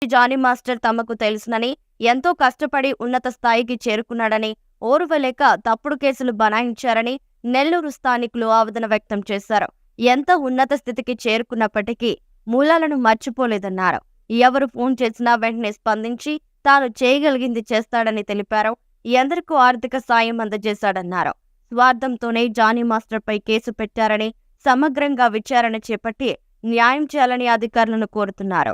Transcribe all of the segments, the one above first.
Johnny master తమకు తెలుసునని, ఎంతో కష్టపడి ఉన్నత స్థాయికి చేరుకున్నాడని, ఓర్వలేక తప్పుడు కేసులు బనాయించారని నెల్లూరు స్థానికులు ఆవేదన వ్యక్తం చేశారు. ఎంత ఉన్నత స్థితికి చేరుకున్నప్పటికీ మూలాలను మర్చిపోలేదన్నారు. ఎవరు ఫోన్ చేసినా వెంటనే స్పందించి తాను చేయగలిగింది చేస్తాడని తెలిపారు. ఎందరికూ ఆర్థిక సాయం అందజేశాడన్నారు. స్వార్థంతోనే జానీ మాస్టర్పై కేసు పెట్టారని, సమగ్రంగా విచారణ చేపట్టి న్యాయం చేయాలని అధికారులను కోరుతున్నారు.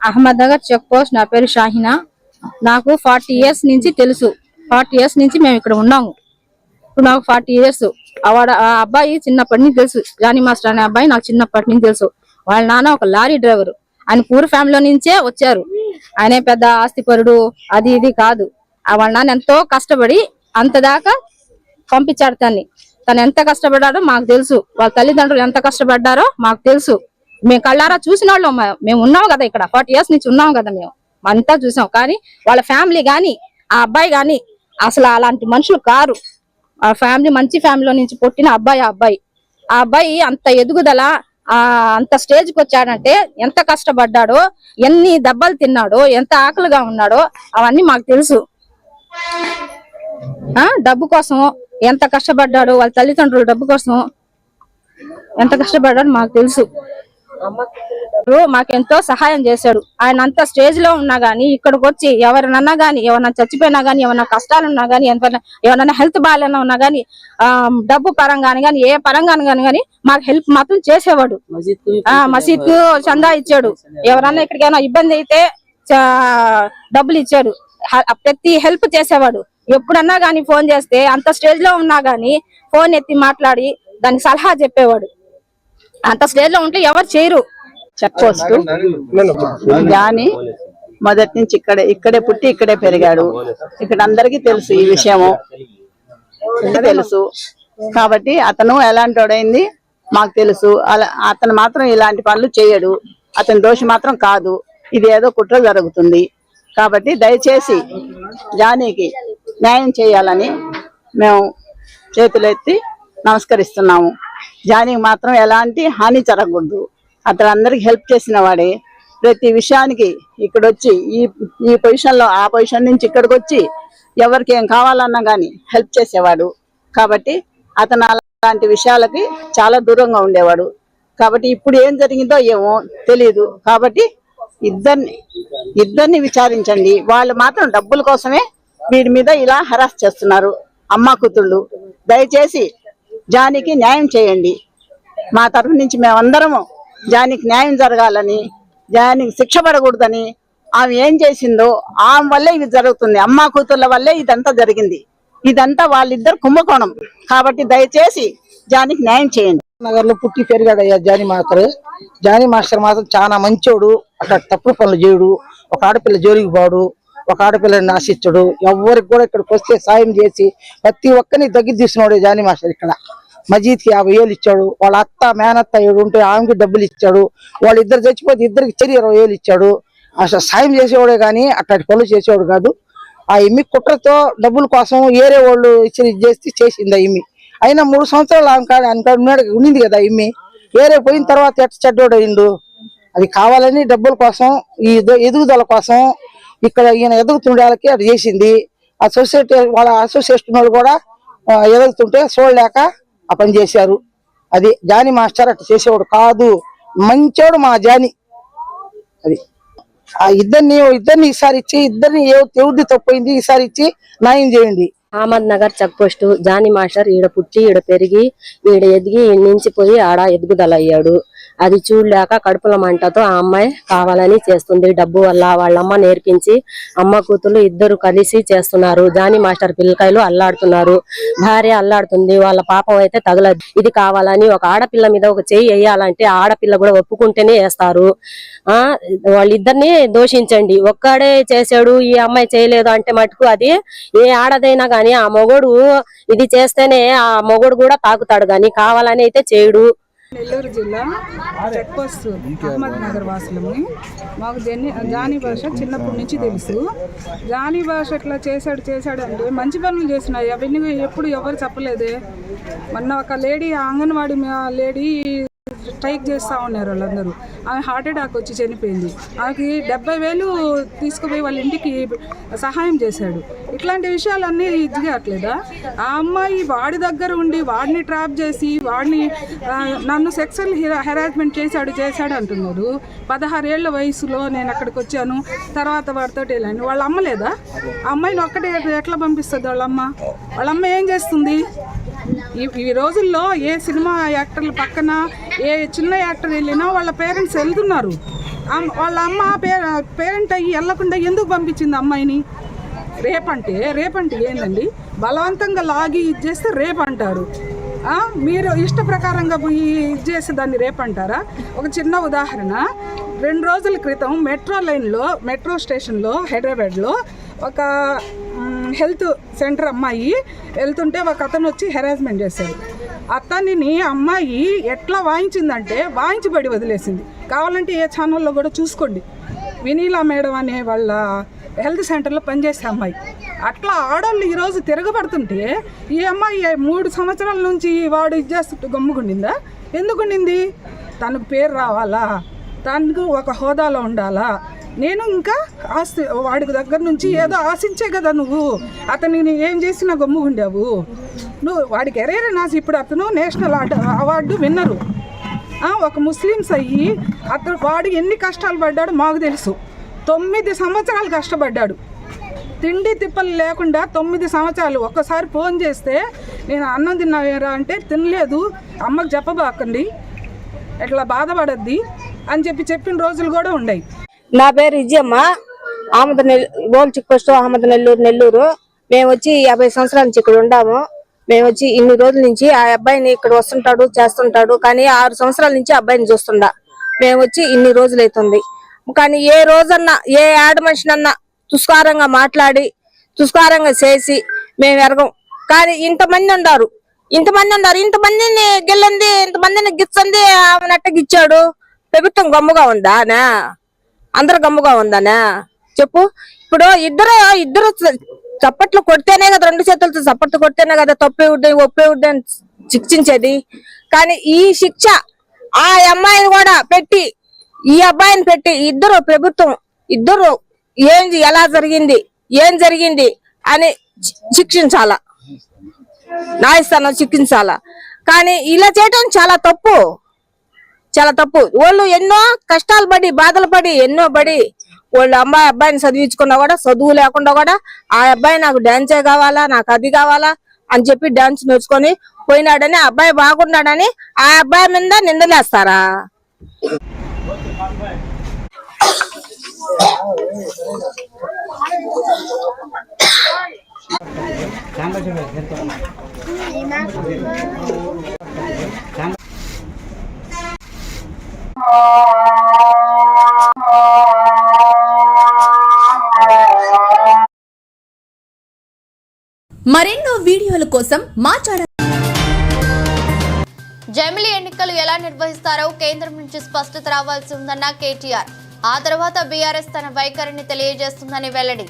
Ahmednagar check post. నా పేరు షాహినా. నాకు 40 ఇయర్స్ నుంచి తెలుసు. 40 ఇయర్స్ నుంచి మేము ఇక్కడ ఉన్నాము. ఇప్పుడు నాకు 40 ఇయర్స్. ఆ అబ్బాయి చిన్నప్పటి నుంచి తెలుసు. జానీ మాస్టర్ అనే అబ్బాయి నాకు చిన్నప్పటి నుంచి తెలుసు. వాళ్ళ నాన్న ఒక లారీ డ్రైవర్. ఆయన పూర్ ఫ్యామిలీ నుంచే వచ్చారు. ఆయనే పెద్ద ఆస్తిపరుడు అది ఇది కాదు. వాళ్ళ నాన్న ఎంతో కష్టపడి అంతదాకా పంపించాడు. తను ఎంత కష్టపడ్డాడో మాకు తెలుసు. వాళ్ళ తల్లిదండ్రులు ఎంత కష్టపడ్డారో మాకు తెలుసు. మేము కళ్ళారా చూసిన వాళ్ళం. మేము ఉన్నాం కదా ఇక్కడ 40 ఇయర్స్ నుంచి ఉన్నాం కదా. మేము అంతా చూసాం. కానీ వాళ్ళ ఫ్యామిలీ గాని ఆ అబ్బాయి గాని అసలు అలాంటి మనుషులు కారు. ఆ ఫ్యామిలీ మంచి ఫ్యామిలీలో నుంచి పుట్టిన అబ్బాయి. ఆ అబ్బాయి అంత ఎదుగుదల అంత స్టేజ్కి వచ్చాడంటే ఎంత కష్టపడ్డాడో, ఎన్ని దెబ్బలు తిన్నాడో, ఎంత ఆకలిగా ఉన్నాడో అవన్నీ మాకు తెలుసు. డబ్బు కోసం ఎంత కష్టపడ్డాడో, వాళ్ళ తల్లిదండ్రులు డబ్బు కోసం ఎంత కష్టపడ్డాడో మాకు తెలుసు. మాకెంతో సహాయం చేశాడు. ఆయన అంత స్టేజ్ లో ఉన్నా గానీ ఇక్కడికి వచ్చి ఎవరినన్నా గానీ, ఎవరన్నా చచ్చిపోయినా గానీ, ఏమన్నా కష్టాలున్నా గానీ, ఎవరన్నా హెల్త్ బాగాలేనా ఉన్నా గానీ, డబ్బు పరంగాని గానీ, ఏ పరంగాని గానీ మాకు హెల్ప్ మాత్రం చేసేవాడు. మసీద్ కు చందా ఇచ్చాడు. ఎవరన్నా ఇక్కడికైనా ఇబ్బంది అయితే డబ్బులు ఇచ్చాడు. ప్రతి హెల్ప్ చేసేవాడు. ఎప్పుడన్నా గానీ ఫోన్ చేస్తే అంత స్టేజ్ లో ఉన్నా గానీ ఫోన్ ఎత్తి మాట్లాడి దానికి సలహా చెప్పేవాడు. అంత స్టేజ్ లో ఉంటే ఎవరు చేయరు. చెక్ పోస్ట్ జానీ మొదటి నుంచి ఇక్కడే పుట్టి ఇక్కడే పెరిగాడు. ఇక్కడ అందరికీ తెలుసు ఈ విషయము తెలుసు. కాబట్టి అతను ఎలాంటోడైంది మాకు తెలుసు. అతను మాత్రం ఇలాంటి పనులు చేయడు. అతని దోషి మాత్రం కాదు. ఇది ఏదో కుట్ర జరుగుతుంది. కాబట్టి దయచేసి జానీకి న్యాయం చేయాలని మేము చేతులెత్తి నమస్కరిస్తున్నాము. జానీకి మాత్రం ఎలాంటి హాని జరగకూడదు. అతను అందరికి హెల్ప్ చేసిన వాడే. ప్రతి విషయానికి ఇక్కడ వచ్చి ఈ పొజిషన్ లో ఆ పొజిషన్ నుంచి ఇక్కడికి వచ్చి ఎవరికి ఏం కావాలన్నా గానీ హెల్ప్ చేసేవాడు. కాబట్టి అతను అలాంటి విషయాలకి చాలా దూరంగా ఉండేవాడు. కాబట్టి ఇప్పుడు ఏం జరిగిందో ఏమో తెలియదు. కాబట్టి ఇద్దరిని విచారించండి. వాళ్ళు మాత్రం డబ్బుల కోసమే వీడి మీద ఇలా హరాస్ చేస్తున్నారు. అమ్మా కూతుళ్ళు దయచేసి జానీకి న్యాయం చేయండి. మా తరఫు నుంచి మేమందరము జానీకి న్యాయం జరగాలని, జానీకి శిక్ష పడకూడదని, ఆమె ఏం చేసిందో ఆమె వల్లే ఇది జరుగుతుంది. అమ్మా కూతుర్ల వల్లే ఇదంతా జరిగింది. ఇదంతా వాళ్ళిద్దరు కుంభకోణం. కాబట్టి దయచేసి జానీకి న్యాయం చేయండి. నగర్ లో పుట్టి పెరిగాడు అయ్యా జానీ మాస్టర్. జానీ మాస్టర్ మాత్రం చాలా మంచోడు. అట్లా తప్పుడు పనులు చేయడు. ఒక ఆడపిల్ల జోలికి పోడు. ఒక ఆడపిల్లని నాశించడు. ఎవరికి కూడా ఇక్కడికి వస్తే సాయం చేసి ప్రతి ఒక్కరిని దగ్గర తీసుకున్నాడు జానీ మాస్టర్. ఇక్కడ మజీద్ కి 50,000 ఇచ్చాడు. వాళ్ళ అత్త మేనత్త ఉంటే ఆమెకి డబ్బులు ఇచ్చాడు. వాళ్ళిద్దరు చచ్చిపోతే ఇద్దరికి 20,000 ఇచ్చాడు. అసలు సాయం చేసేవాడే గానీ అట్లాంటి పనులు చేసేవాడు కాదు. ఆ ఇమ్మి కుట్రతో డబ్బుల కోసం ఏరే వాళ్ళు చేసింది ఆ ఇమ్మి. అయినా 3 సంవత్సరాలు ఆమె ఉండింది కదా ఇమ్మి. వేరే పోయిన తర్వాత ఎట్ట చెడ్డోడు అయిండు. అది కావాలని డబ్బుల కోసం, ఈ ఎదుగుదల కోసం ఇక్కడ ఈయన ఎదుగుతుండే వాళ్ళకి అది చేసింది. ఆ సొసైటీ వాళ్ళ అసోసియేషన్ వాళ్ళు కూడా ఎదుగుతుంటే చూడలేక ఆ పని చేశారు. అది జానీ మాస్టర్ అట్లా చేసేవాడు కాదు. మంచోడు మా జానీ. అది ఆ ఇద్దరిని ఈసారి ఇచ్చి, ఇద్దరిని ఎవరిది తప్పైంది ఈసారి ఇచ్చి న్యాయం చేయండి. Ahmednagar check post. Jani master ఈడ పుట్టి ఈడ పెరిగి ఈడ ఎదిగి నించిపోయి ఆడ ఎదుగుదల అయ్యాడు. అది చూడలేక కడుపుల మంటతో ఆ అమ్మాయి కావాలని చేస్తుంది. డబ్బు వల్ల వాళ్ళమ్మ నేర్పించి అమ్మ కూతురు ఇద్దరు కలిసి చేస్తున్నారు. జానీ మాస్టర్ పిల్లకాయలు అల్లాడుతున్నారు. భార్య అల్లాడుతుంది. వాళ్ళ పాపం అయితే తగలదు. ఇది కావాలని ఒక ఆడపిల్ల మీద ఒక చెయ్యి వేయాలంటే ఆడపిల్ల కూడా ఒప్పుకుంటేనే వేస్తారు. వాళ్ళిద్దరిని దోషించండి. ఒక్కడే చేశాడు ఈ అమ్మాయి చేయలేదు అంటే మటుకు అది ఏ ఆడదైనా గాని ఆ మొగుడు ఇది చేస్తేనే ఆ మొగుడు కూడా తాకుతాడు గాని కావాలని అయితే చేయడు. నెల్లూరు జిల్లా చెక్ పోస్ట్ అహ్మద్నగర్ వాసులము. మాకు జానీ భాష చిన్నప్పటి నుంచి తెలుసు. జానీ భాష ఇట్లా చేశాడు అంటే మంచి పనులు చేసినాయి. అవన్నీ ఎప్పుడు ఎవరు చెప్పలేదే. మొన్న ఒక లేడీ అంగన్వాడీ లేడీ స్ట్రైక్ చేస్తూ ఉన్నారు వాళ్ళందరూ. ఆమె హార్ట్ అటాక్ వచ్చి చనిపోయింది. ఆమెకి 70,000 తీసుకుపోయి వాళ్ళ ఇంటికి సహాయం చేశాడు. ఇట్లాంటి విషయాలన్నీ ఇది కావట్లేదా? ఆ అమ్మాయి వాడి దగ్గర ఉండి వాడిని ట్రాప్ చేసి వాడిని నన్ను సెక్సువల్ హెరాస్మెంట్ చేశాడు అంటున్నారు. 16 ఏళ్ల వయసులో నేను అక్కడికి వచ్చాను, తర్వాత వాడితో వెళ్ళాను. వాళ్ళ అమ్మ లేదా? ఆ అమ్మాయిని ఒక్కటే ఎట్లా పంపిస్తుంది వాళ్ళమ్మ? వాళ్ళమ్మ ఏం చేస్తుంది? ఈ రోజుల్లో ఏ సినిమా యాక్టర్ల పక్కన ఏ చిన్న యాక్టర్ వెళ్ళినా వాళ్ళ పేరెంట్స్ వెళ్తున్నారు. వాళ్ళ అమ్మ పేరెంట్ అయ్యి వెళ్ళకుండా ఎందుకు పంపించింది అమ్మాయిని? రేపంటే ఏందండి? బలవంతంగా లాగి ఇది చేస్తే రేపు అంటారు. మీరు ఇష్ట ప్రకారంగా పోయి ఇది చేసే దాన్ని రేపు అంటారా? ఒక చిన్న ఉదాహరణ, 2 రోజుల క్రితం మెట్రో స్టేషన్లో హైదరాబాద్లో ఒక హెల్త్ సెంటర్ అమ్మాయి వెళ్తుంటే ఒక అతను వచ్చి హెరాస్మెంట్ చేశాడు. అతనిని అమ్మాయి ఎట్లా వాయించిందంటే వాయించబడి వదిలేసింది. కావాలంటే ఏ ఛానల్లో కూడా చూసుకోండి. వినీలా మేడం అనే వాళ్ళ హెల్త్ సెంటర్లో పనిచేసే అమ్మాయి. అట్లా ఆడవాళ్ళు ఈరోజు తిరగబడుతుంటే ఈ అమ్మాయి 3 సంవత్సరాల నుంచి వాడు ఇది చేస్తుంటే గమ్ముకుండిందా? ఎందుకుండింది? తనకు పేరు రావాలా, తనకు ఒక హోదాలో ఉండాలా. నేను ఇంకా వాడి దగ్గర నుంచి ఏదో ఆశించే కదా నువ్వు అతన్ని ఏం చేసినా గమ్ముకుండావు. నువ్వు వాడి కెరీర్ నాసి. ఇప్పుడు అతను నేషనల్ అవార్డు విన్నరు. ఒక ముస్లిమ్స్ అయ్యి వాడు ఎన్ని కష్టాలు పడ్డాడో మాకు తెలుసు. 9 సంవత్సరాలు కష్టపడ్డాడు, తిండి తిప్పలు లేకుండా 9 సంవత్సరాలు. ఒక్కసారి ఫోన్ చేస్తే నేను అన్నం తిన్నావేరా అంటే తినలేదు, అమ్మకు చెప్పబాకండి, ఎట్లా బాధపడద్ది అని చెప్పిన రోజులు కూడా ఉన్నాయి. నా పేరు Vijayamma, old check post Ahmed Nellore. మేము వచ్చి 50 సంవత్సరాల నుంచి ఇక్కడ ఉండాము. మేము వచ్చి ఇన్ని రోజుల నుంచి ఆ అబ్బాయిని ఇక్కడ వస్తుంటాడు చేస్తుంటాడు, కానీ 6 సంవత్సరాల నుంచి అబ్బాయిని చూస్తుండా. మేము వచ్చి ఇన్ని రోజులు అవుతుంది, కానీ ఏ రోజన్నా ఏ ఆడ మనిషినన్నా తుస్కారంగా మాట్లాడి తుస్కారంగా చేసి మేము ఎరగం. కానీ ఇంతమందిని ఇంతమందిని గెల్లంది, ఇంతమందిని గిచ్చంది, ఆమె అట్టగిచ్చాడు. ప్రభుత్వం గమ్ముగా ఉందానా? అందరు గమ్ముగా ఉందానా చెప్పు? ఇప్పుడు ఇద్దరు చప్పట్లు కొడితేనే కదా, 2 చేతులతో చప్పట్లు కొడితేనే కదా తప్పే ఒప్పే అని శిక్షించేది. కానీ ఈ శిక్ష ఆ అమ్మాయిని కూడా పెట్టి ఈ అబ్బాయిని పెట్టి ప్రభుత్వం ఎలా జరిగింది ఏం జరిగింది అని శిక్షించాలా, న్యాయస్థానం శిక్షించాలా. కానీ ఇలా చేయడం చాలా తప్పు. వాళ్ళు ఎన్నో కష్టాలు పడి బాధలు పడి వాళ్ళు అబ్బాయిని చదివించుకున్నా కూడా, చదువు లేకుండా కూడా ఆ అబ్బాయి నాకు డాన్సే కావాలా, నాకు అది కావాలా అని చెప్పి డాన్స్ నేర్చుకొని పోయినాడని, అబ్బాయి బాగున్నాడని ఆ అబ్బాయి మీద నిందలేస్తారా? మరెన్నో వీడియోల కోసం మా ఛానల్. జమిలీ ఎన్నికలు ఎలా నిర్వహిస్తారో కేంద్రం నుంచి స్పష్టత రావాల్సి ఉందన్న కేటీఆర్. ఆ తర్వాత బీఆర్ఎస్ తన వైఖరిని తెలియజేస్తుందని వెల్లడి.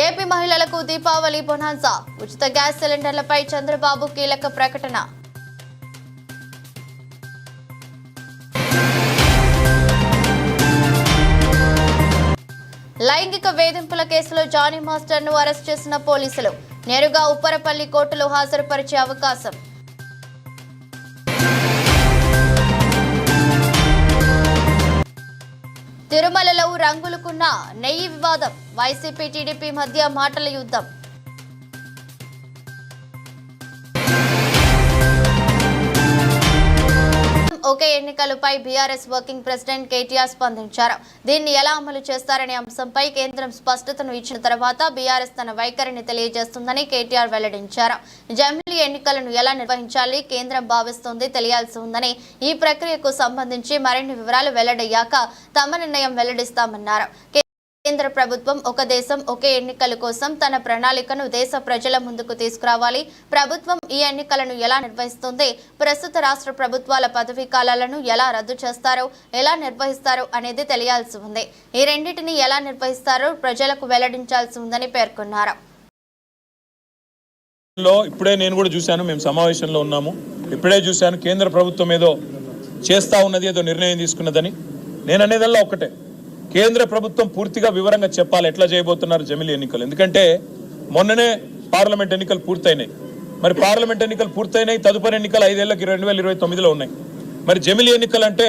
ఏపీ మహిళలకు దీపావళి బొనాన్సా, ఉచిత గ్యాస్ సిలిండర్లపై చంద్రబాబు కీలక ప్రకటన. లైంగిక వేధింపుల కేసులో జానీ మాస్టర్ ను అరెస్ట్ చేసిన పోలీసులు నేరుగా ఉప్పరపల్లి కోర్టులో హాజరుపరిచే అవకాశం. తిరుమలలో రంగులుకున్న నెయ్యి వివాదం, వైసీపీ టీడీపీ మధ్య మాటల యుద్ధం. ఒకే ఎన్నికలపై బీఆర్ఎస్ వర్కింగ్ ప్రెసిడెంట్ కేటీఆర్ స్పందించారు. దీన్ని ఎలా అమలు చేస్తారనే అంశంపై కేంద్రం స్పష్టతను ఇచ్చిన తర్వాత బీఆర్ఎస్ తన వైఖరిని తెలియజేస్తుందని కేటీఆర్ వెల్లడించారు. జమిలీ ఎన్నికలను ఎలా నిర్వహించాలి కేంద్రం భావిస్తుంది తెలియాల్సి ఉందని, ఈ ప్రక్రియకు సంబంధించి మరిన్ని వివరాలు వెల్లడయ్యాక తమ నిర్ణయం వెల్లడిస్తామన్నారు. కేంద్ర ప్రభుత్వం ఒక దేశం ఒకే ఎన్నికల కోసం తన ప్రణాళికను దేశ ప్రజల ముందుకు తీసుకురావాలి. ప్రభుత్వం ఈ ఎన్నికలను ఎలా నిర్వహిస్తుంది, ప్రస్తుత రాష్ట్ర ప్రభుత్వాల పదవీ కాలాలను ఎలా రద్దు చేస్తారో, ఎలా నిర్వహిస్తారో అనేది తెలియాల్సి ఉంది. ఈ రెండింటిని ఎలా నిర్వహిస్తారో ప్రజలకు వెల్లడించాల్సి ఉందని పేర్కొన్నారు. ఇప్పుడే నేను కూడా చూశాను, మేము సమావేశంలో ఉన్నాము, ఇప్పుడే చూశాను కేంద్ర ప్రభుత్వం ఏదో చేస్తా ఉన్నది, ఏదో నిర్ణయం తీసుకున్నదని. నేను అనేదల్లా ఒక్కటే, కేంద్ర ప్రభుత్వం పూర్తిగా వివరంగా చెప్పాలి ఎట్లా చేయబోతున్నారు జమిలీ ఎన్నికలు. ఎందుకంటే మొన్ననే పార్లమెంట్ ఎన్నికలు పూర్తయినాయి. మరి పార్లమెంట్ ఎన్నికలు పూర్తయినాయి, తదుపరి ఎన్నికలు 5 ఏళ్ళకి 2029లో ఉన్నాయి. మరి జమిలీ ఎన్నికలు అంటే